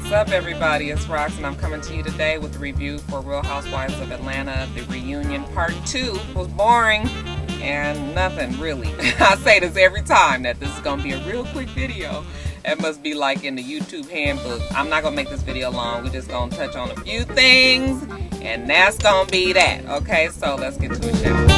What's up, everybody? It's Rox, and I'm coming to you today with a review for Real Housewives of Atlanta, the reunion part 2. It was boring and nothing really. I say this every time that this is going to be a real quick video. It must be like in the YouTube handbook. I'm not going to make this video long. We're just going to touch on a few things, and that's going to be that. Okay, so let's get to it, shall we?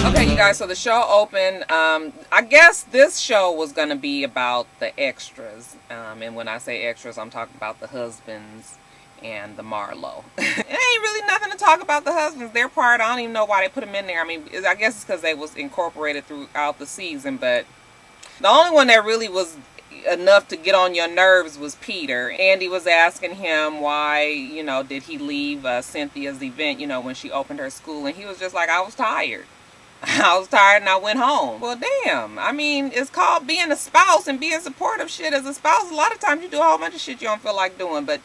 Okay, you guys, so the show opened. I guess this show was going to be about the extras. And when I say extras, I'm talking about the husbands and the Marlo. It ain't really nothing to talk about the husbands. Their part, I don't even know why they put them in there. I mean, I guess it's because they was incorporated throughout the season. But the only one that really was enough to get on your nerves was Peter. Andy was asking him why, you know, did he leave Cynthia's event, you know, when she opened her school. And he was just like, I was tired. I was tired and I went home. Well, damn. I mean, it's called being a spouse and being supportive. Shit, as a spouse, a lot of times you do a whole bunch of shit you don't feel like doing. But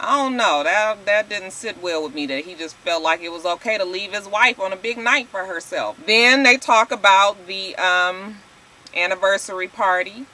I don't know. That didn't sit well with me, that he just felt like it was okay to leave his wife on a big night for herself. Then they talk about the anniversary party.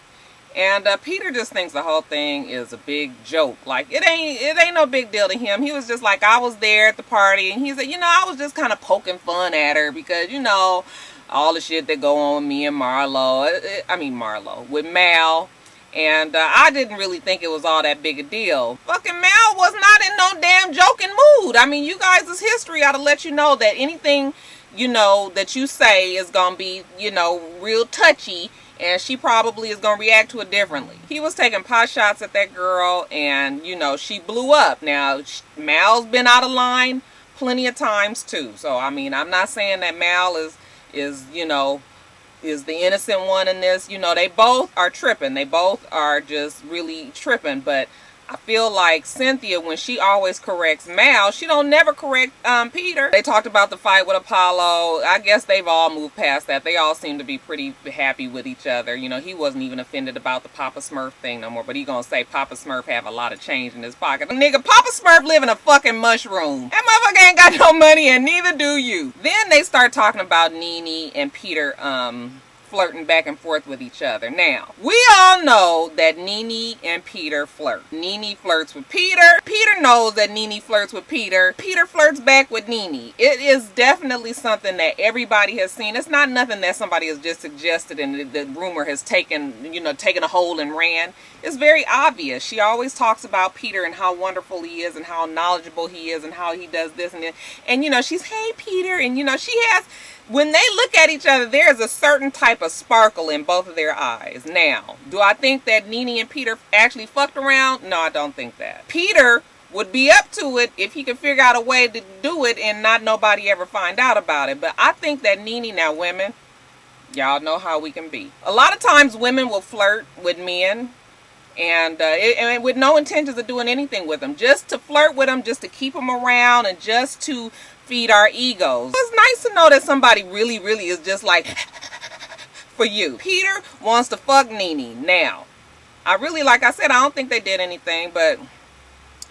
And Peter just thinks the whole thing is a big joke. Like, it ain't no big deal to him. He was just like, I was there at the party. And he said, you know, I was just kind of poking fun at her because, you know, all the shit that go on with me and Marlo, with Mal. And I didn't really think it was all that big a deal. Fucking Mal was not in no damn joking mood. I mean, you guys' history ought to let you know that anything, you know, that you say is going to be, you know, real touchy. And she probably is going to react to it differently. He was taking pot shots at that girl, and, you know, she blew up. Now, Mal's been out of line plenty of times, too. So, I mean, I'm not saying that Mal is you know, is the innocent one in this. You know, they both are tripping. They both are just really tripping. But I feel like Cynthia, when she always corrects Mal, she don't never correct Peter. They talked about the fight with Apollo. I guess they've all moved past that. They all seem to be pretty happy with each other. You know, he wasn't even offended about the Papa Smurf thing no more. But he gonna say Papa Smurf have a lot of change in his pocket. Nigga, Papa Smurf live in a fucking mushroom. That motherfucker ain't got no money, and neither do you. Then they start talking about Nene and Peter flirting back and forth with each other. Now, we all know that Nene and Peter flirt. Nene flirts with Peter. Peter knows that Nene flirts with Peter. Peter flirts back with Nene. It is definitely something that everybody has seen. It's not nothing that somebody has just suggested and the rumor has taken, you know, taken a hold and ran. It's very obvious. She always talks about Peter and how wonderful he is and how knowledgeable he is and how he does this and that. And, you know, she's, hey, Peter. And, you know, she has... When they look at each other, there's a certain type of sparkle in both of their eyes. Now, do I think that Nene and Peter actually fucked around? No, I don't think that. Peter would be up to it if he could figure out a way to do it and not nobody ever find out about it. But I think that Nene, now women, y'all know how we can be. A lot of times women will flirt with men and with no intentions of doing anything with them. Just to flirt with them, just to keep them around and just to feed our egos. It's nice to know that somebody really is just like for you. Peter wants to fuck Nene. Now, I really, like I said, I don't think they did anything, but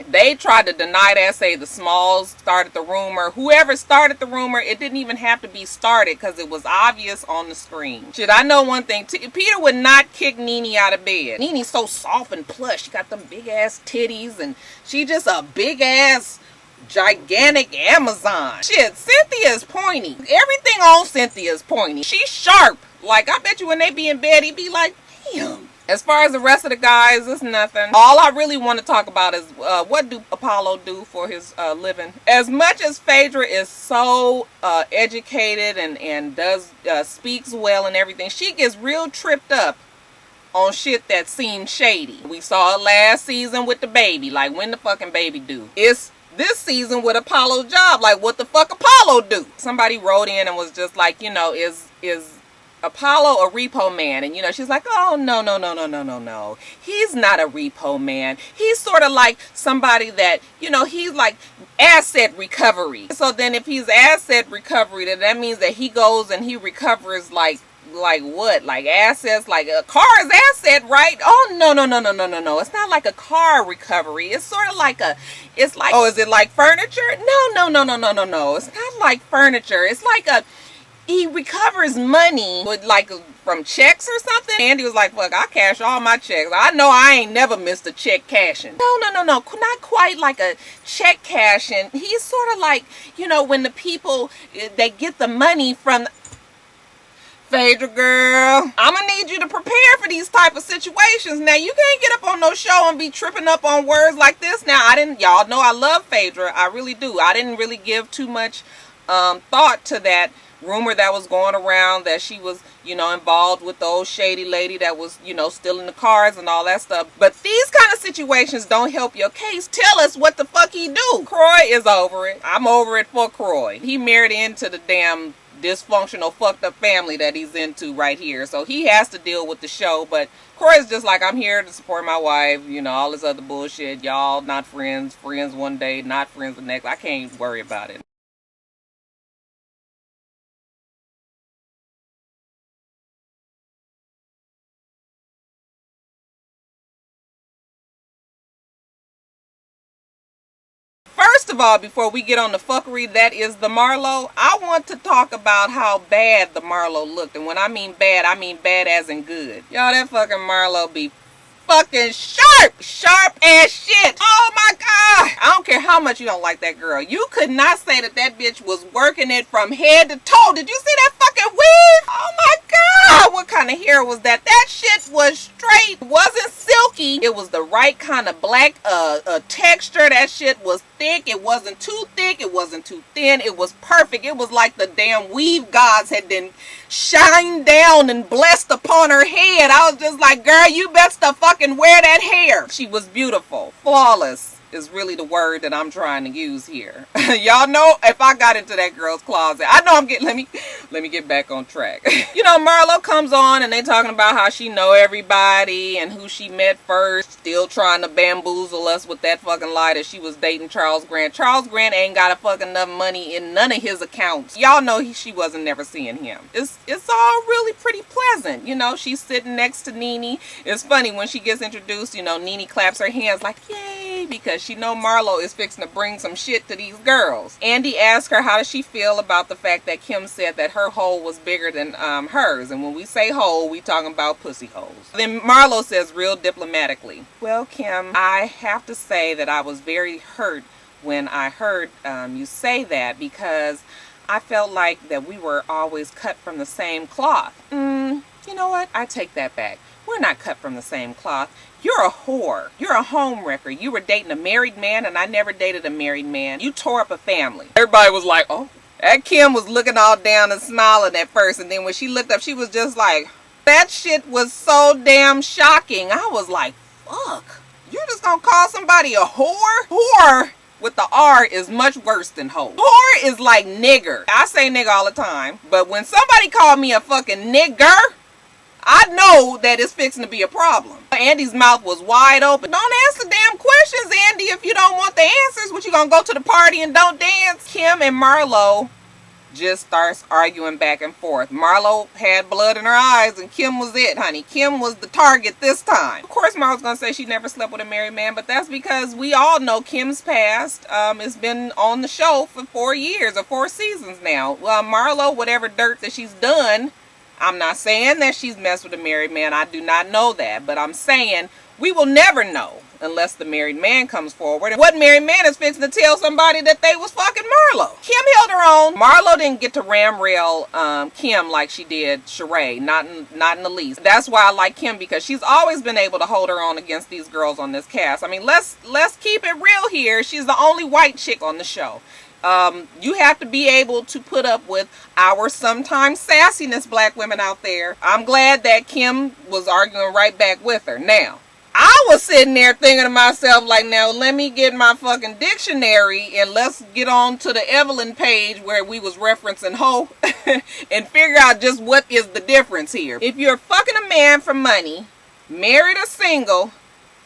they tried to deny that, say the Smalls started the rumor. Whoever started the rumor, it didn't even have to be started because it was obvious on the screen. Shit, I know one thing. Peter would not kick Nene out of bed. Nene's so soft and plush. She got them big ass titties and she just a big ass gigantic Amazon. Shit, Cynthia is pointy. Everything on Cynthia is pointy. She's sharp. Like, I bet you when they be in bed, he'd be like, damn. As far as the rest of the guys, it's nothing. All I really want to talk about is what do Apollo do for his living. As much as Phaedra is so educated and does speaks well and everything, she gets real tripped up on shit that seems shady. We saw it last season with the baby. Like, when the fucking baby do? It's this season with Apollo's job. Like, what the fuck Apollo do? Somebody wrote in and was just like, you know, is Apollo a repo man? And, you know, she's like, oh, no. He's not a repo man. He's sort of like somebody that, you know, he's like asset recovery. So then if he's asset recovery, then that means that he goes and he recovers like what? Like assets? Like a car is asset, right? Oh, no. It's not like a car recovery. It's sort of like it's like, oh, is it like furniture? No. It's not like furniture. It's like he recovers money with like from checks or something. Andy was like, fuck, I cash all my checks. I know I ain't never missed a check cashing. No, not quite like a check cashing. He's sort of like, you know, when the people, they get the money from Phaedra, girl, I'm gonna need you to prepare for these type of situations. Now, you can't get up on no show and be tripping up on words like this. Now, y'all know I love Phaedra. I really do. I didn't really give too much thought to that rumor that was going around that she was, you know, involved with the old shady lady that was, you know, stealing the cars and all that stuff. But these kind of situations don't help your case. Tell us what the fuck he do. Croy is over it. I'm over it for Croy. He married into the damn dysfunctional fucked up family that he's into right here, so he has to deal with the show. But Croy's just like, I'm here to support my wife, you know, all this other bullshit. Y'all not friends one day, not friends the next. I can't worry about it. First of all, before we get on the fuckery that is the Marlo, I want to talk about how bad the Marlo looked. And when I mean bad as in good. Y'all, that fucking Marlo be fucking sharp as shit. Oh my god, I don't care how much you don't like that girl. You could not say that bitch was working it from head to toe. Did you see that fucking weave? Oh my god, what kind of hair was that? That shit was straight. It wasn't silky. It was the right kind of black texture. That shit was thick. It wasn't too thick. It wasn't too thin. It was perfect. It was like the damn weave gods had been shined down and blessed upon her head. I was just like, girl, you best to fucking wear that hair. She was beautiful. Flawless is really the word that I'm trying to use here. Y'all know if I got into that girl's closet, I know I'm getting, let me get back on track. You know, Marlo comes on and they talking about how she know everybody and who she met first. Still trying to bamboozle us with that fucking lie that she was dating Charles Grant. Charles Grant ain't got a fucking enough money in none of his accounts. Y'all know she wasn't never seeing him. It's all really pretty pleasant. You know, she's sitting next to Nene. It's funny when she gets introduced, you know, Nene claps her hands like, yay, because she know Marlo is fixing to bring some shit to these girls. Andy asked her how does she feel about the fact that Kim said that her hole was bigger than hers. And when we say hole, we talking about pussy holes. Then Marlo says real diplomatically, well, Kim, I have to say that I was very hurt when I heard you say that, because I felt like that we were always cut from the same cloth. You know what? I take that back. We're not cut from the same cloth. You're a whore. You're a homewrecker. You were dating a married man, and I never dated a married man. You tore up a family. Everybody was like, oh. That Kim was looking all down and smiling at first, and then when she looked up, she was just like, that shit was so damn shocking. I was like, fuck. You're just gonna call somebody a whore? Whore with the R is much worse than hoe. Whore is like nigger. I say nigger all the time, but when somebody called me a fucking nigger, I know that it's fixing to be a problem. Andy's mouth was wide open. Don't answer damn questions, Andy, if you don't want the answers. What, you gonna go to the party and don't dance? Kim and Marlo just starts arguing back and forth. Marlo had blood in her eyes and Kim was it, honey. Kim was the target this time. Of course, Marlo's gonna say she never slept with a married man, but that's because we all know Kim's past. It's been on the show for 4 years or 4 seasons now. Well, Marlo, whatever dirt that she's done, I'm not saying that she's messed with a married man. I do not know that. But I'm saying we will never know unless the married man comes forward. And what married man is fixing to tell somebody that they was fucking Marlo? Kim held her own. Marlo didn't get to ram rail Kim like she did Sheree. Not in the least. That's why I like Kim, because she's always been able to hold her own against these girls on this cast. I mean, let's keep it real here. She's the only white chick on the show. You have to be able to put up with our sometimes sassiness, black women out there. I'm glad that Kim was arguing right back with her. Now, I was sitting there thinking to myself, like, now let me get my fucking dictionary and let's get on to the Evelyn page where we was referencing hoe and figure out just what is the difference here. If you're fucking a man for money, married or single,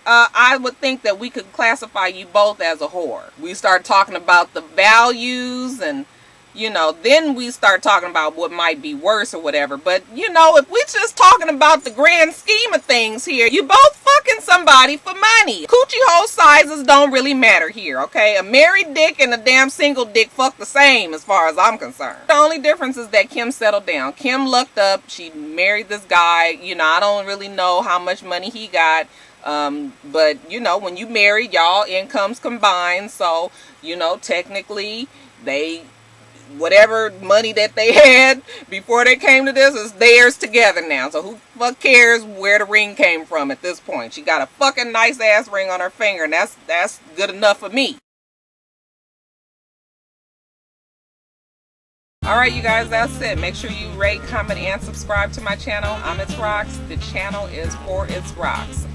I would think that we could classify you both as a whore. We start talking about the values and you know, then we start talking about what might be worse or whatever. But, you know, if we just talking about the grand scheme of things here, you both fucking somebody for money. Coochie hole sizes don't really matter here, okay? A married dick and a damn single dick fuck the same as far as I'm concerned. The only difference is that Kim settled down. Kim looked up. She married this guy. You know, I don't really know how much money he got. But, you know, when you married, y'all incomes combined. So, you know, technically, whatever money that they had before they came to this is theirs together now. So who the fuck cares where the ring came from at this point? She got a fucking nice ass ring on her finger, and that's good enough for me. Alright, you guys, that's it. Make sure you rate, comment, and subscribe to my channel. I'm itsrox. The channel is for itsrox.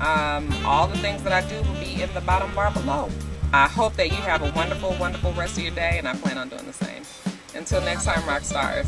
All the things that I do will be in the bottom bar below. I hope that you have a wonderful, wonderful rest of your day, and I plan on doing the same. Until next time, Roxstars.